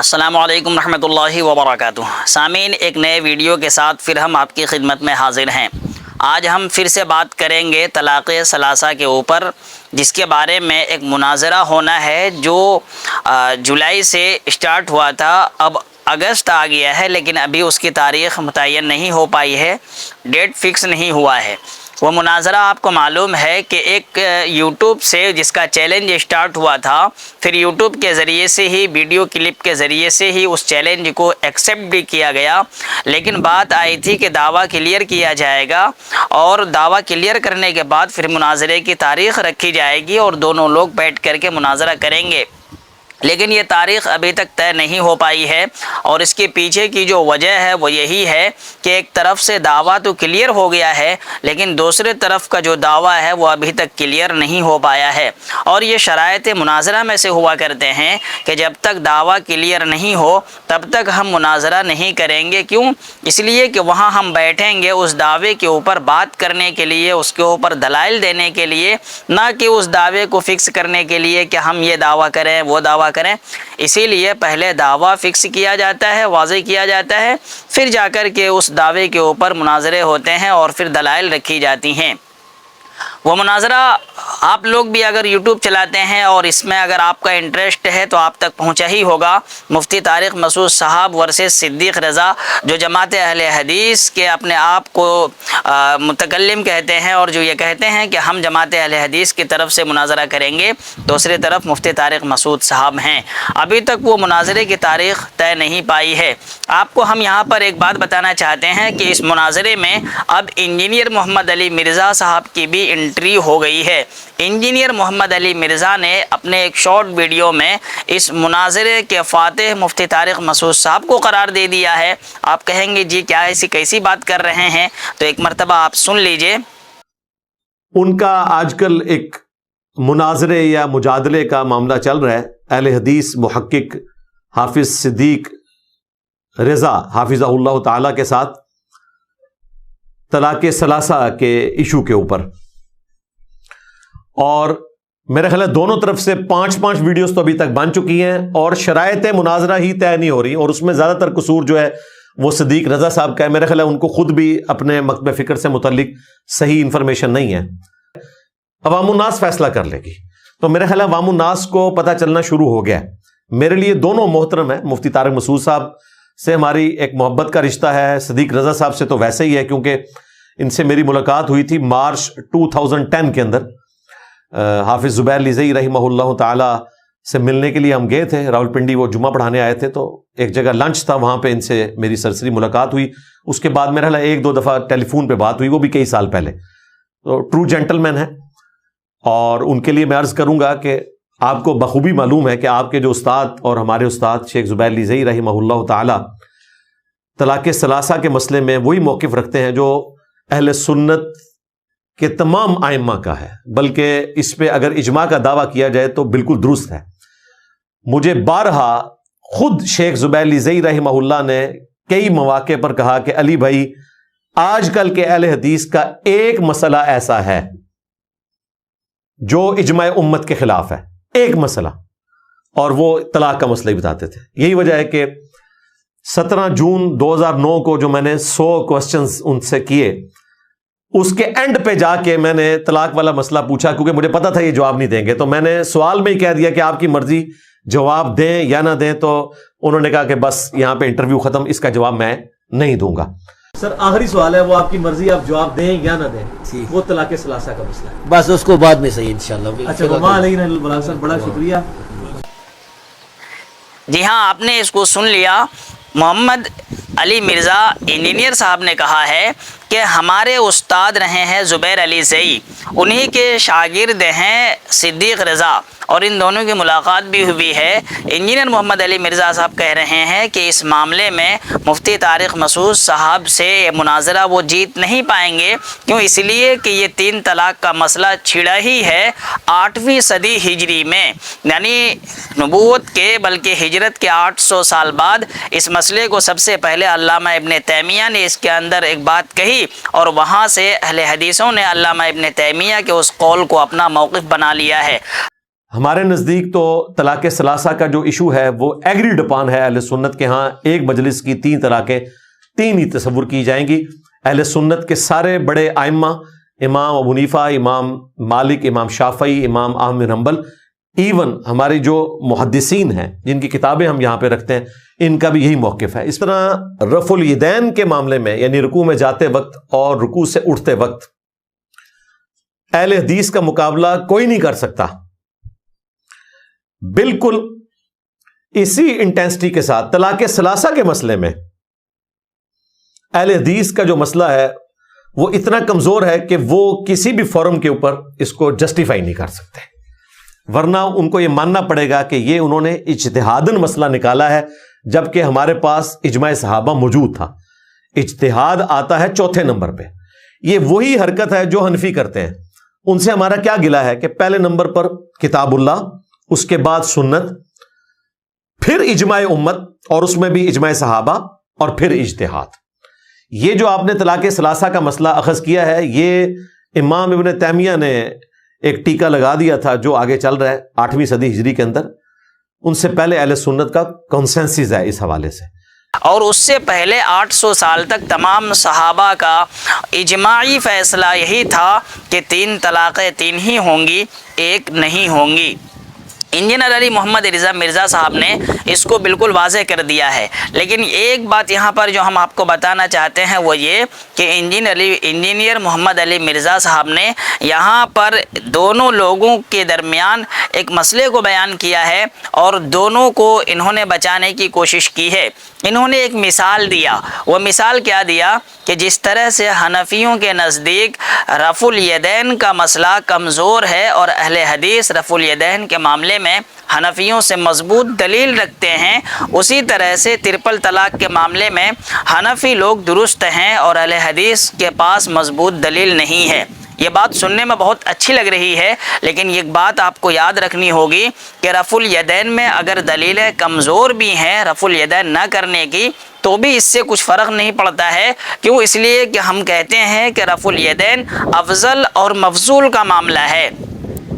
السلام علیکم رحمۃ اللہ وبرکاتہ۔ سامعین، ایک نئے ویڈیو کے ساتھ پھر ہم آپ کی خدمت میں حاضر ہیں۔ آج ہم پھر سے بات کریں گے طلاق ثلاثہ کے اوپر، جس کے بارے میں ایک مناظرہ ہونا ہے جو جولائی سے اسٹارٹ ہوا تھا، اب اگست آ گیا ہے، لیکن ابھی اس کی تاریخ متعین نہیں ہو پائی ہے، ڈیٹ فکس نہیں ہوا ہے۔ وہ مناظرہ آپ کو معلوم ہے کہ ایک یوٹیوب سے جس کا چیلنج اسٹارٹ ہوا تھا، پھر یوٹیوب کے ذریعے سے ہی، ویڈیو کلپ کے ذریعے سے ہی اس چیلنج کو ایکسیپٹ بھی کیا گیا، لیکن بات آئی تھی کہ دعویٰ کلیئر کیا جائے گا، اور دعویٰ کلیئر کرنے کے بعد پھر مناظرے کی تاریخ رکھی جائے گی اور دونوں لوگ بیٹھ کر کے مناظرہ کریں گے، لیکن یہ تاریخ ابھی تک طے نہیں ہو پائی ہے۔ اور اس کے پیچھے کی جو وجہ ہے وہ یہی ہے کہ ایک طرف سے دعویٰ تو کلیئر ہو گیا ہے، لیکن دوسرے طرف کا جو دعویٰ ہے وہ ابھی تک کلیئر نہیں ہو پایا ہے۔ اور یہ شرائط مناظرہ میں سے ہوا کرتے ہیں کہ جب تک دعویٰ کلیئر نہیں ہو تب تک ہم مناظرہ نہیں کریں گے۔ کیوں؟ اس لیے کہ وہاں ہم بیٹھیں گے اس دعوے کے اوپر بات کرنے کے لیے، اس کے اوپر دلائل دینے کے لیے، نہ کہ اس دعوے کو فکس کرنے کے لیے کہ ہم یہ دعویٰ کریں وہ دعویٰ کریں۔ اسی لیے پہلے دعویٰ فکس کیا جاتا ہے، واضح کیا جاتا ہے، پھر جا کر کے اس دعوے کے اوپر مناظرے ہوتے ہیں اور پھر دلائل رکھی جاتی ہیں۔ وہ مناظرہ آپ لوگ بھی اگر یوٹیوب چلاتے ہیں اور اس میں اگر آپ کا انٹرسٹ ہے تو آپ تک پہنچا ہی ہوگا۔ مفتی طارق مسعود صاحب ورسز صدیق رضا، جو جماعت اہل حدیث کے اپنے آپ کو متکلم کہتے ہیں اور جو یہ کہتے ہیں کہ ہم جماعت اہل حدیث کی طرف سے مناظرہ کریں گے، دوسری طرف مفتی طارق مسعود صاحب ہیں۔ ابھی تک وہ مناظرے کی تاریخ طے نہیں پائی ہے۔ آپ کو ہم یہاں پر ایک بات بتانا چاہتے ہیں کہ اس مناظرے میں اب انجینئر محمد علی مرزا صاحب کی بھی انٹری ہو گئی ہے۔ انجینئر محمد علی مرزا نے اپنے ایک شارٹ ویڈیو میں اس مناظرے کے فاتح مفتی طارق مسعود صاحب کو قرار دے دیا ہے۔ آپ کہیں گے جی کیا ایسی کیسی بات کر رہے ہیں؟ تو ایک مرتبہ آپ سن لیجئے۔ ان کا آج کل ایک مناظرے یا مجادلے کا معاملہ چل رہا ہے اہل حدیث محقق حافظ صدیق رضا حافظہ اللہ تعالی کے ساتھ طلاق ثلاثہ کے ایشو کے اوپر، اور میرے خیال ہے دونوں طرف سے 5 ویڈیوز تو ابھی تک بن چکی ہیں، اور شرائط مناظرہ ہی طے نہیں ہو رہی، اور اس میں زیادہ تر قصور جو ہے وہ صدیق رضا صاحب کا ہے۔ میرے خیال ہے ان کو خود بھی اپنے مکتب فکر سے متعلق صحیح انفارمیشن نہیں ہے۔ عوام الناس فیصلہ کر لے گی، تو میرے خیال ہے عوام الناس کو پتہ چلنا شروع ہو گیا ہے۔ میرے لیے دونوں محترم ہیں۔ مفتی طارق مسعود صاحب سے ہماری ایک محبت کا رشتہ ہے، صدیق رضا صاحب سے تو ویسے ہی ہے، کیونکہ ان سے میری ملاقات ہوئی تھی مارچ 2010 کے اندر۔ حافظ زبیر لیزئی رحمہ اللہ تعالی سے ملنے کے لیے ہم گئے تھے راولپنڈی، وہ جمعہ پڑھانے آئے تھے، تو ایک جگہ لنچ تھا، وہاں پہ ان سے میری سرسری ملاقات ہوئی۔ اس کے بعد میرا 1-2 دفعہ ٹیلی فون پہ بات ہوئی، وہ بھی کئی سال پہلے۔ تو ٹرو جینٹل مین ہے، اور ان کے لیے میں عرض کروں گا کہ آپ کو بخوبی معلوم ہے کہ آپ کے جو استاد اور ہمارے استاد شیخ زبیر لیزئی رحمہ اللہ تعالی طلاق ثلاثہ کے مسئلے میں وہی موقف رکھتے ہیں جو اہل سنت کہ تمام ائمہ کا ہے، بلکہ اس پہ اگر اجماع کا دعویٰ کیا جائے تو بالکل درست ہے۔ مجھے بارہا خود شیخ زبیر لیزئی رحمہ اللہ نے کئی مواقع پر کہا کہ علی بھائی، آج کل کے اہل حدیث کا ایک مسئلہ ایسا ہے جو اجماع امت کے خلاف ہے، ایک مسئلہ، اور وہ طلاق کا مسئلہ ہی بتاتے تھے۔ یہی وجہ ہے کہ 17 جون 2009 کو جو میں نے 100 کوسچنز ان سے کیے، اس کے اینڈ پہ جا کے میں نے طلاق والا مسئلہ پوچھا، کیونکہ مجھے پتا تھا یہ جواب نہیں دیں گے، تو میں نے سوال میں ہی کہہ دیا کہ آپ کی مرضی، جواب دیں یا نہ دیں۔ تو انہوں نے کہا کہ بس یہاں پہ انٹرویو ختم، اس کا جواب میں نہیں دوں گا۔ سر آخری سوال ہے، وہ آپ کی مرضی، آپ جواب دیں یا نہ دیں، وہ طلاق ثلاثہ کا مسئلہ ہے، بس اس کو بعد میں صحیح انشاءاللہ۔ اچھا، وما علینا الا البلاغ۔ سر بڑا شکریہ۔ جی ہاں، آپ نے اس کو سن لیا۔ محمد علی مرزا انجینئر صاحب نے کہا ہے کہ ہمارے استاد رہے ہیں زبیر علی زئی، انہی کے شاگرد ہیں صدیق رضا، اور ان دونوں کی ملاقات بھی ہوئی ہے۔ انجینئر محمد علی مرزا صاحب کہہ رہے ہیں کہ اس معاملے میں مفتی طارق مسعود صاحب سے مناظرہ وہ جیت نہیں پائیں گے۔ کیوں؟ اس لیے کہ یہ 3 طلاق کا مسئلہ چھڑا ہی ہے 8ویں صدی ہجری میں، یعنی نبوت کے بلکہ ہجرت کے 800 سال بعد اس مسئلے کو سب سے پہلے علامہ ابن تیمیہ نے اس کے اندر ایک بات کہی، اور وہاں سے اہل حدیثوں نے علامہ ابن تیمیہ کے اس قول کو اپنا موقف بنا لیا ہے۔ ہمارے نزدیک تو طلاق ثلاثہ کا جو ایشو ہے وہ ایگریڈ اپان ہے اہل سنت کے ہاں. ایک مجلس کی 3 طلاقیں 3 ہی تصور کی جائیں گی. اہل سنت کے سارے بڑے ائمہ، امام ابو حنیفہ، امام مالک، امام شافعی، امام احمد بن حنبل، ایون ہماری جو محدثین ہیں جن کی کتابیں ہم یہاں پہ رکھتے ہیں، ان کا بھی یہی موقف ہے. اس طرح رفع الیدین کے معاملے میں، یعنی رکوع میں جاتے وقت اور رکوع سے اٹھتے وقت، اہل حدیث کا مقابلہ کوئی نہیں کر سکتا. بالکل اسی انٹینسٹی کے ساتھ طلاق ثلاثہ کے مسئلے میں اہل حدیث کا جو مسئلہ ہے وہ اتنا کمزور ہے کہ وہ کسی بھی فورم کے اوپر اس کو جسٹیفائی نہیں کر سکتے، ورنہ ان کو یہ ماننا پڑے گا کہ یہ انہوں نے اجتہاداً مسئلہ نکالا ہے، جبکہ ہمارے پاس اجماع صحابہ موجود تھا. اجتہاد آتا ہے 4تھے نمبر پہ. یہ وہی حرکت ہے جو حنفی کرتے ہیں. ان سے ہمارا کیا گلہ ہے کہ پہلے نمبر پر کتاب اللہ، اس کے بعد سنت، پھر اجماع امت، اور اس میں بھی اجماع صحابہ، اور پھر اجتہاد. یہ جو آپ نے طلاق ثلاثہ کا مسئلہ اخذ کیا ہے، یہ امام ابن تیمیہ نے ایک ٹیکہ لگا دیا تھا جو آگے چل رہا ہے 8ویں صدی ہجری کے اندر. ان سے پہلے اہل سنت کا کنسنسس ہے اس حوالے سے، اور اس سے پہلے 800 سال تک تمام صحابہ کا اجماعی فیصلہ یہی تھا کہ 3 طلاقیں 3 ہی ہوں گی، 1 نہیں ہوں گی. انجینئر علی محمد رضا مرزا صاحب نے اس کو بالکل واضح کر دیا ہے. لیکن ایک بات یہاں پر جو ہم آپ کو بتانا چاہتے ہیں وہ یہ کہ انجینئر محمد علی مرزا صاحب نے یہاں پر دونوں لوگوں کے درمیان ایک مسئلے کو بیان کیا ہے اور دونوں کو انہوں نے بچانے کی کوشش کی ہے. انہوں نے ایک مثال دیا. وہ مثال کیا دیا کہ جس طرح سے حنفیوں کے نزدیک رفع الیدین کا مسئلہ کمزور ہے اور اہل حدیث رفع الیدین کے معاملے میں حنفیوں سے مضبوط دلیل رکھتے ہیں، اسی طرح سے ترپل طلاق کے معاملے میں حنفی لوگ درست ہیں اور اہل حدیث کے پاس مضبوط دلیل نہیں ہے. یہ بات سننے میں بہت اچھی لگ رہی ہے، لیکن ایک بات آپ کو یاد رکھنی ہوگی کہ رفع الیدین میں اگر دلیلیں کمزور بھی ہیں رفع الیدین نہ کرنے کی، تو بھی اس سے کچھ فرق نہیں پڑتا ہے. کیوں؟ اس لیے کہ ہم کہتے ہیں کہ رفع الیدین افضل اور مفضول کا معاملہ ہے.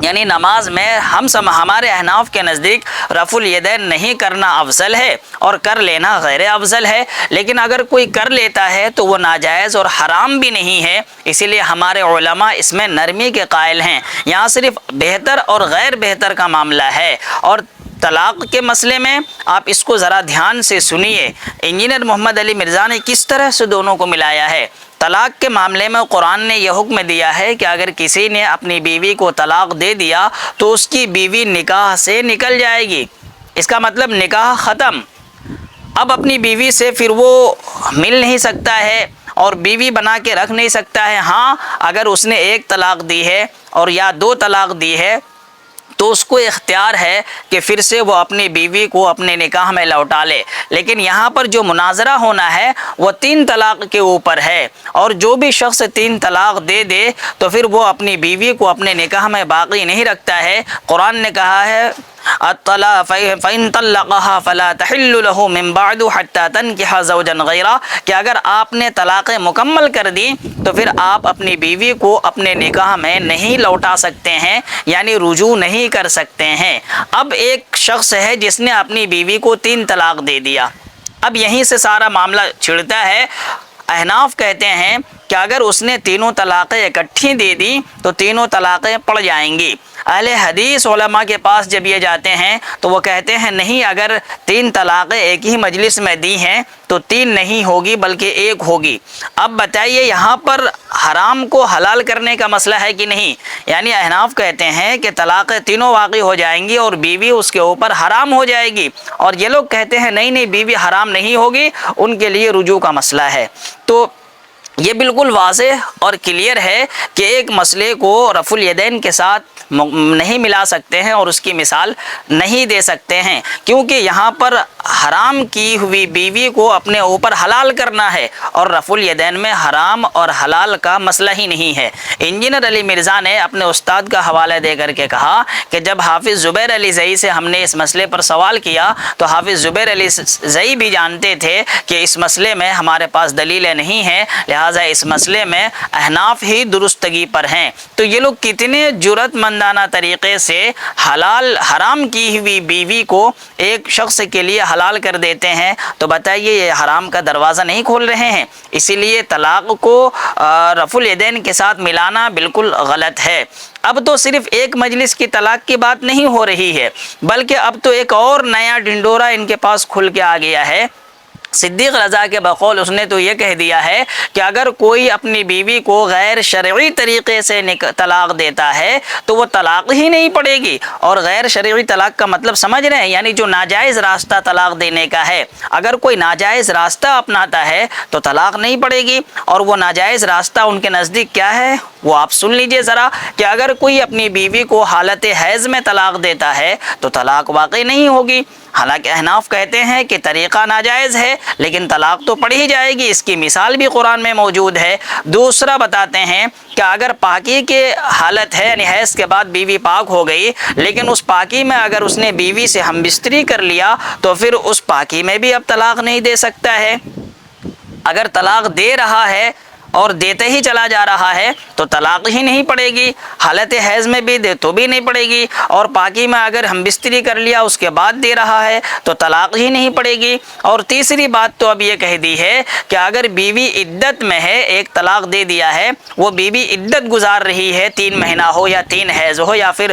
یعنی نماز میں ہمارے احناف کے نزدیک رفع الیدین نہیں کرنا افضل ہے اور کر لینا غیر افضل ہے. لیکن اگر کوئی کر لیتا ہے تو وہ ناجائز اور حرام بھی نہیں ہے. اسی لیے ہمارے علماء اس میں نرمی کے قائل ہیں. یہاں صرف بہتر اور غیر بہتر کا معاملہ ہے. اور طلاق کے مسئلے میں آپ اس کو ذرا دھیان سے سنیے. انجینئر محمد علی مرزا نے کس طرح سے دونوں کو ملایا ہے. طلاق کے معاملے میں قرآن نے یہ حکم دیا ہے کہ اگر کسی نے اپنی بیوی کو طلاق دے دیا تو اس کی بیوی نکاح سے نکل جائے گی. اس کا مطلب نکاح ختم. اب اپنی بیوی سے پھر وہ مل نہیں سکتا ہے اور بیوی بنا کے رکھ نہیں سکتا ہے. ہاں اگر اس نے 1 طلاق دی ہے اور یا 2 طلاق دی ہے تو اس کو اختیار ہے کہ پھر سے وہ اپنی بیوی کو اپنے نکاح میں لوٹا لے. لیکن یہاں پر جو مناظرہ ہونا ہے وہ 3 طلاق کے اوپر ہے. اور جو بھی شخص 3 طلاق دے دے تو پھر وہ اپنی بیوی کو اپنے نکاح میں باقی نہیں رکھتا ہے. قرآن نے کہا ہے فَإِن طَلَّقَهَا فَلَا تَحِلُّ لَهُ مِن بَعْدُ حَتَّى تَنكِحَ زَوْجًا غَيْرَهُ کہ اگر آپ نے طلاقیں مکمل کر دی تو پھر آپ اپنی بیوی کو اپنے نکاح میں نہیں لوٹا سکتے ہیں، یعنی رجوع نہیں کر سکتے ہیں. اب ایک شخص ہے جس نے اپنی بیوی کو 3 طلاق دے دیا. اب یہیں سے سارا معاملہ چھڑتا ہے. احناف کہتے ہیں کہ اگر اس نے 3 طلاقیں اکٹھی دے دی تو 3 طلاقیں پڑ جائیں گی. اہل حدیث علماء کے پاس جب یہ جاتے ہیں تو وہ کہتے ہیں نہیں، اگر 3 طلاقیں ایک ہی مجلس میں دی ہیں تو 3 نہیں ہوگی بلکہ 1 ہوگی. اب بتائیے یہاں پر حرام کو حلال کرنے کا مسئلہ ہے کہ نہیں؟ یعنی احناف کہتے ہیں کہ طلاقیں تینوں واقع ہو جائیں گی اور بیوی اس کے اوپر حرام ہو جائے گی، اور یہ لوگ کہتے ہیں نہیں بیوی حرام نہیں ہوگی، ان کے لیے رجوع کا مسئلہ ہے. تو یہ بالکل واضح اور کلیئر ہے کہ ایک مسئلے کو رفع الیدین کے ساتھ نہیں ملا سکتے ہیں اور اس کی مثال نہیں دے سکتے ہیں، کیونکہ یہاں پر حرام کی ہوئی بیوی کو اپنے اوپر حلال کرنا ہے اور رفع الیدین میں حرام اور حلال کا مسئلہ ہی نہیں ہے. انجینئر علی مرزا نے اپنے استاد کا حوالہ دے کر کے کہا کہ جب حافظ زبیر علی زئی سے ہم نے اس مسئلے پر سوال کیا تو حافظ زبیر علی زئی بھی جانتے تھے کہ اس مسئلے میں ہمارے پاس دلیلیں نہیں ہیں، لہٰذا لہٰذا اس مسئلے میں احناف ہی درستگی پر ہیں۔ تو یہ لوگ کتنے جرأت مندانہ طریقے سے حلال حرام کی ہوئی بیوی کو ایک شخص کے لیے حلال کر دیتے ہیں، تو بتائیے یہ حرام کا دروازہ نہیں کھول رہے ہیں؟ اسی لیے طلاق کو رفع الیدین کے ساتھ ملانا بالکل غلط ہے۔ اب تو صرف ایک مجلس کی طلاق کی بات نہیں ہو رہی ہے، بلکہ اب تو ایک اور نیا ڈنڈورا ان کے پاس کھل کے آ گیا ہے۔ صدیق رضا کے بقول اس نے تو یہ کہہ دیا ہے کہ اگر کوئی اپنی بیوی کو غیر شرعی طریقے سے طلاق دیتا ہے تو وہ طلاق ہی نہیں پڑے گی۔ اور غیر شرعی طلاق کا مطلب سمجھ رہے ہیں؟ یعنی جو ناجائز راستہ طلاق دینے کا ہے، اگر کوئی ناجائز راستہ اپناتا ہے تو طلاق نہیں پڑے گی۔ اور وہ ناجائز راستہ ان کے نزدیک کیا ہے وہ آپ سن لیجئے ذرا، کہ اگر کوئی اپنی بیوی کو حالت حیض میں طلاق دیتا ہے تو طلاق واقع نہیں ہوگی۔ حالانکہ احناف کہتے ہیں کہ طریقہ ناجائز ہے لیکن طلاق تو پڑ ہی جائے گی، اس کی مثال بھی قرآن میں موجود ہے۔ دوسرا بتاتے ہیں کہ اگر پاکی کے حالت ہے، یعنی حیض کے بعد بیوی پاک ہو گئی، لیکن اس پاکی میں اگر اس نے بیوی سے ہم بستری کر لیا تو پھر اس پاکی میں بھی اب طلاق نہیں دے سکتا ہے۔ اگر طلاق دے رہا ہے اور دیتے ہی چلا جا رہا ہے تو طلاق ہی نہیں پڑے گی، حالت حیض میں بھی دے تو بھی نہیں پڑے گی، اور پاکی میں اگر ہم بستری کر لیا اس کے بعد دے رہا ہے تو طلاق ہی نہیں پڑے گی۔ اور تیسری بات تو اب یہ کہہ دی ہے کہ اگر بیوی عدت میں ہے، ایک طلاق دے دیا ہے، وہ بیوی عدت گزار رہی ہے، 3 مہینہ ہو یا 3 حیض ہو یا پھر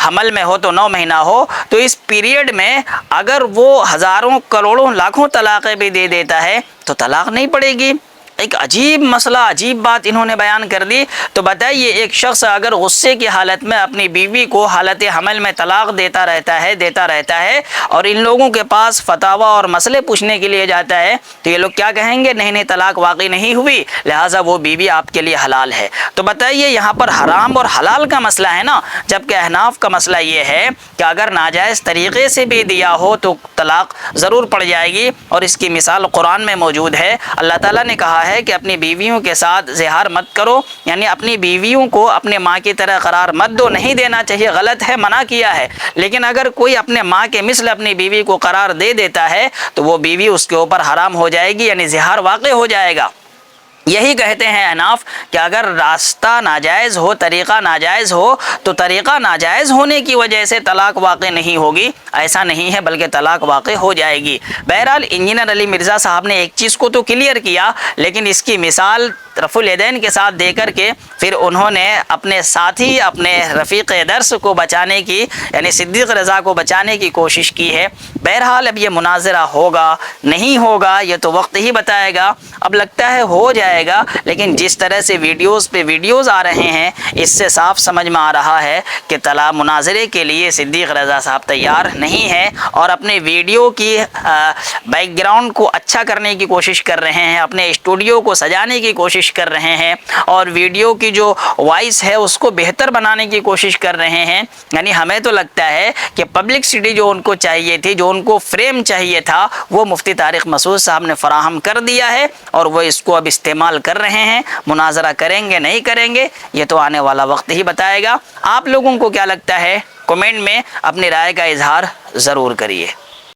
حمل میں ہو تو 9 مہینہ ہو، تو اس پیریڈ میں اگر وہ ہزاروں کروڑوں لاکھوں طلاقیں بھی دے دیتا ہے تو طلاق نہیں پڑے گی۔ ایک عجیب مسئلہ، عجیب بات انہوں نے بیان کر دی۔ تو بتائیے ایک شخص اگر غصے کی حالت میں اپنی بیوی کو حالت حمل میں طلاق دیتا رہتا ہے اور ان لوگوں کے پاس فتاوی اور مسئلے پوچھنے کے لیے جاتا ہے تو یہ لوگ کیا کہیں گے؟ نہیں طلاق واقع نہیں ہوئی، لہٰذا وہ بیوی آپ کے لیے حلال ہے۔ تو بتائیے یہاں پر حرام اور حلال کا مسئلہ ہے نا، جبکہ احناف کا مسئلہ یہ ہے کہ اگر ناجائز طریقے سے بھی دیا ہو تو طلاق ضرور پڑ جائے گی، اور اس کی مثال قرآن میں موجود ہے۔ اللہ تعالیٰ نے کہا ہے کہ اپنی بیویوں کے ساتھ زہار مت کرو، یعنی اپنی بیویوں کو اپنے ماں کی طرح قرار مت دو، نہیں دینا چاہیے، غلط ہے، منع کیا ہے۔ لیکن اگر کوئی اپنے ماں کے مثل اپنی بیوی کو قرار دے دیتا ہے تو وہ بیوی اس کے اوپر حرام ہو جائے گی، یعنی زہار واقع ہو جائے گا۔ یہی کہتے ہیں احناف کہ اگر راستہ ناجائز ہو، طریقہ ناجائز ہو، تو طریقہ ناجائز ہونے کی وجہ سے طلاق واقع نہیں ہوگی، ایسا نہیں ہے، بلکہ طلاق واقع ہو جائے گی۔ بہرحال انجینئر علی مرزا صاحب نے ایک چیز کو تو کلیئر کیا، لیکن اس کی مثال رفع الیدین کے ساتھ دے کر کے پھر انہوں نے اپنے ساتھی، اپنے رفیق درس کو بچانے کی، یعنی صدیق رضا کو بچانے کی کوشش کی ہے۔ بہرحال اب یہ مناظرہ ہوگا نہیں ہوگا یہ تو وقت ہی بتائے گا، اب لگتا ہے ہو جائے گا، لیکن جس طرح سے ویڈیوز پہ ویڈیوز آ رہے ہیں اس سے صاف سمجھ میں آ رہا ہے کہ مناظرے کے لیے صدیق رضا صاحب تیار نہیں ہے، اور اپنے ویڈیو کی بیک گراؤنڈ کو اچھا کرنے کی کوشش کر رہے ہیں، اپنے اسٹوڈیو کو سجانے کی کوشش کر رہے ہیں، اور ویڈیو کی جو وائس ہے اس کو بہتر بنانے کی کوشش کر رہے ہیں۔ یعنی ہمیں تو لگتا ہے کہ پبلکسٹی جو ان کو چاہیے تھی، جو ان کو فریم چاہیے تھا، وہ مفتی طارق مسعود صاحب نے فراہم کر دیا ہے، اور وہ اس کو اب استعمال کر رہے ہیں۔ مناظرہ کریں گے نہیں کریں گے یہ تو آنے والا وقت ہی بتائے گا۔ آپ لوگوں کو کیا لگتا ہے؟ کمنٹ میں اپنی رائے کا اظہار ضرور کریے۔